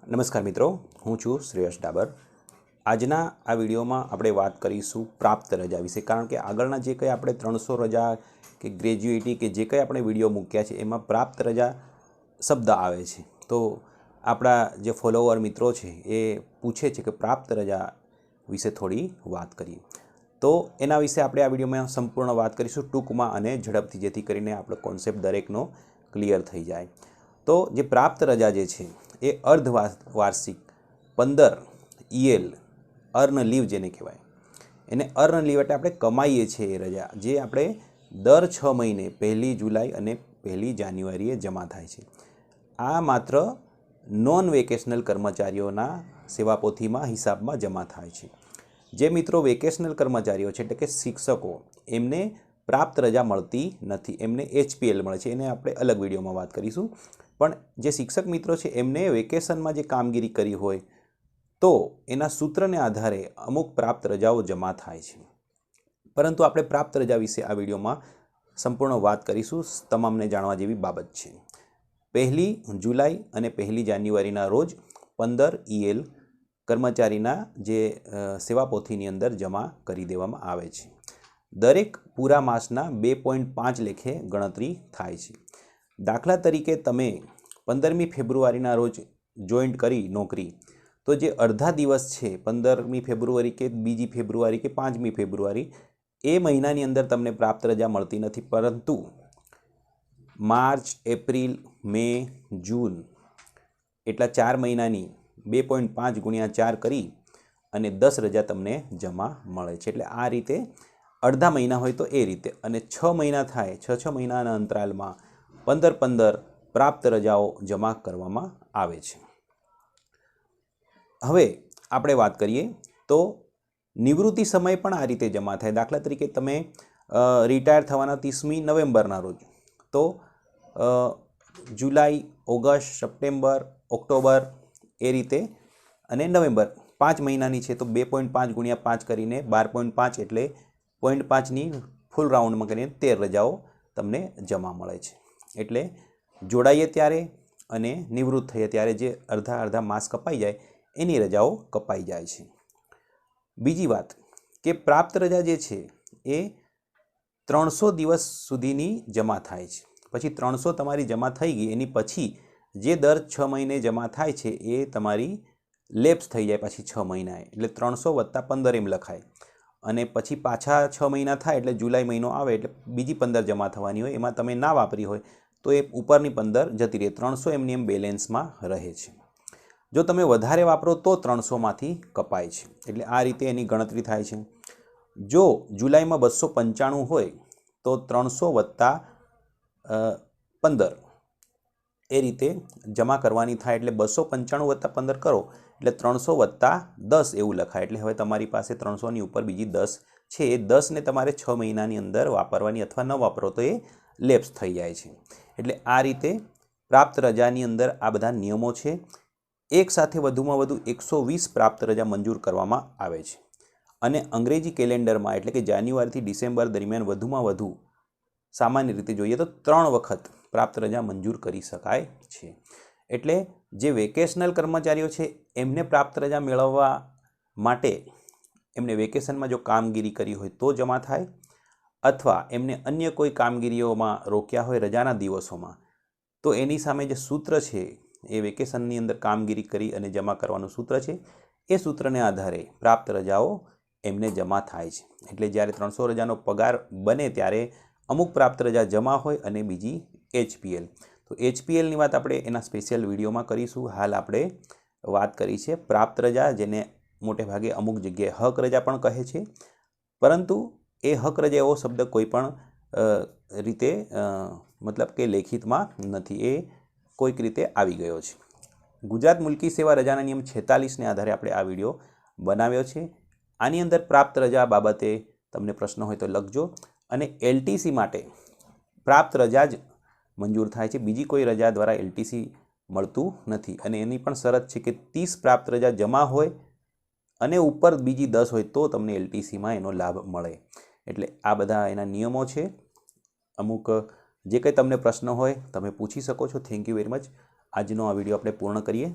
નમસ્કાર મિત્રો, હું છું શ્રેયસ ડાબર। આજના આ વિડીયોમાં આપણે વાત કરીશું પ્રાપ્ત રજા વિશે, કારણ કે આગળના જે કંઈ આપણે 300 રજા કે ગ્રેજ્યુએટી કે જે કંઈ આપણે વિડીયો મૂક્યા છે એમાં પ્રાપ્ત રજા શબ્દ આવે છે। તો આપણા જે ફોલોવર મિત્રો છે એ પૂછે છે કે પ્રાપ્ત રજા વિશે થોડી વાત કરીએ, તો એના વિશે આપણે આ વિડીયોમાં સંપૂર્ણ વાત કરીશું ટૂંકમાં અને ઝડપથી, જેથી કરીને આપણો કોન્સેપ્ટ દરેકનો ક્લિયર થઈ જાય। તો જે પ્રાપ્ત રજા જે છે એ અર્ધવાર્ષિક 15 EL અર્ન લીવ જેને કહેવાય, એને અર્ન લીવ એટલે આપણે કમાઈએ છીએ એ રજા, જે આપણે દર 6 મહિને 1 જુલાઈ અને 1 જાન્યુઆરીએ જમા થાય છે। આ માત્ર નોન વેકેશનલ કર્મચારીઓના સેવાપોથીમાં હિસાબમાં જમા થાય છે। જે મિત્રો વેકેશનલ કર્મચારીઓ છે એટલે કે શિક્ષકો, એમને પ્રાપ્ત રજા મળતી નથી, એમને HPL મળે છે, એને આપણે અલગ વિડીયોમાં વાત કરીશું। પણ જે શિક્ષક મિત્રો છે એમને વેકેશનમાં જે કામગીરી કરી હોય તો એના સૂત્રને આધારે અમુક પ્રાપ્ત રજાઓ જમા થાય છે, પરંતુ આપણે પ્રાપ્ત રજા વિશે આ વિડીયોમાં સંપૂર્ણ વાત કરીશું। તમામને જાણવા જેવી બાબત છે। 1 જુલાઈ અને 1 જાન્યુઆરીના રોજ 15 EL કર્મચારીના જે સેવાપોથીની અંદર જમા કરી દેવામાં આવે છે। દરેક પૂરા માસના 2.5 લેખે ગણતરી થાય છે। દાખલા તરીકે તમે 15મી ફેબ્રુઆરીના રોજ જોઈન્ટ કરી નોકરી, તો જે અડધા દિવસ છે 15મી ફેબ્રુઆરી કે 2જી ફેબ્રુઆરી કે 5મી ફેબ્રુઆરી, એ મહિનાની અંદર તમને પ્રાપ્ત રજા મળતી નથી, પરંતુ માર્ચ, એપ્રિલ, મે, જૂન એટલા 4 મહિનાની 2.5 ગુણ્યા 4 કરી અને 10 રજા તમને જમા મળે છે। એટલે આ રીતે અડધા મહિના હોય તો એ રીતે, અને 6 મહિના થાય, 6 મહિનાના અંતરાલમાં 15 પ્રાપ્ત રજાઓ જમા કરવામાં આવે છે। હવે આપણે વાત કરીએ તો નિવૃત્તિ સમય પણ આ રીતે જમા થાય। દાખલા તરીકે તમે રિટાયર થવાના 30મી નવેમ્બરના રોજ, તો જુલાઈ, ઓગસ્ટ, સપ્ટેમ્બર, ઓક્ટોબર એ રીતે અને નવેમ્બર 5 મહિનાની છે તો 2.5 ગુણ્યા 5 કરીને 12.5 એટલે 0.5ની ફૂલ રાઉન્ડમાં કરીને 13 રજાઓ તમને જમા મળે છે। એટલે જોડાઈએ ત્યારે અને નિવૃત્ત થઈએ ત્યારે જે અડધા માસ કપાઈ જાય એની રજાઓ કપાઈ જાય છે। બીજી વાત કે પ્રાપ્ત રજા જે છે એ 300 દિવસ સુધીની જમા થાય છે। પછી 300 તમારી જમા થઈ ગઈ, એની પછી જે દર 6 મહિને જમા થાય છે એ તમારી લેપ્સ થઈ જાય પછી 6 મહિનાએ, એટલે 300 + 15 એમ લખાય, અને પછી પાછા 6 મહિના થાય એટલે જુલાઈ મહિનો આવે એટલે બીજી 15 જમા થવાની હોય, એમાં તમે ના વાપરી હોય તો એ ઉપરની 15 જતી રહે, 300 એમની એમ બેલેન્સમાં રહે છે। જો તમે વધારે વાપરો તો 300માંથી કપાય છે, એટલે આ રીતે એની ગણતરી થાય છે। જો જુલાઈમાં 295 હોય તો 300 + 15 એ રીતે જમા કરવાની થાય, એટલે 295 + 15 કરો એટલે 300 + 10 એવું લખાય। એટલે હવે તમારી પાસે 300ની ઉપર બીજી 10 છે, એ 10ને તમારે 6 મહિનાની અંદર વાપરવાની, અથવા ન વાપરો તો એ લેપ્સ થઈ જાય છે। એટલે આ રીતે પ્રાપ્ત રજાની અંદર આ બધા નિયમો છે। એક સાથે વધુમાં વધુ 120 પ્રાપ્ત રજા મંજૂર કરવામાં આવે છે, અને અંગ્રેજી કેલેન્ડરમાં એટલે કે જાન્યુઆરીથી ડિસેમ્બર દરમિયાન વધુમાં વધુ સામાન્ય રીતે જોઈએ તો 3 વખત પ્રાપ્ત રજા મંજૂર કરી શકાય છે। એટલે જે વેકેશનલ કર્મચારીઓ છે એમને પ્રાપ્ત રજા મેળવવા માટે એમને વેકેશનમાં જો કામગીરી કરી હોય તો જમા થાય, અથવા એમને અન્ય કોઈ કામગીરીઓમાં રોક્યા હોય રજાના દિવસોમાં, તો એની સામે જે સૂત્ર છે એ વેકેશનની અંદર કામગીરી કરી અને જમા કરવાનું સૂત્ર છે, એ સૂત્રને આધારે પ્રાપ્ત રજાઓ એમને જમા થાય છે। એટલે જ્યારે 300 રજાનો પગાર બને ત્યારે અમુક પ્રાપ્ત રજા જમા હોય અને બીજી HPL, તો HPLની વાત આપણે એના સ્પેશિયલ વિડીયોમાં કરીશું। હાલ આપણે વાત કરી છે પ્રાપ્ત રજા, જેને મોટે ભાગે અમુક જગ્યાએ હક રજા પણ કહે છે, પરંતુ એ હક રજા એવો શબ્દ કોઈ પણ રીતે મતલબ કે લેખિતમાં નથી, એ કોઈક રીતે આવી ગયો છે। ગુજરાત મુલકી સેવા રજાના નિયમ 46ને આધારે આપણે આ વિડીયો બનાવ્યો છે। આની અંદર પ્રાપ્ત રજા બાબતે તમને પ્રશ્ન હોય તો લખજો, અને LTC માટે પ્રાપ્ત રજા જ મંજૂર થાય છે, બીજી કોઈ રજા દ્વારા LTC મળતું નથી, અને એની પણ શરત છે કે 30 પ્રાપ્ત રજા જમા હોય અને ઉપર બીજી 10 હોય તો તમને LTCમાં એનો લાભ મળે। એટલે આ બધા એના નિયમો છે। અમુક જે કંઈ તમને પ્રશ્ન હોય તમે પૂછી શકો છો। Thank you very much. આજનો આ વિડીયો આપણે પૂર્ણ કરીએ।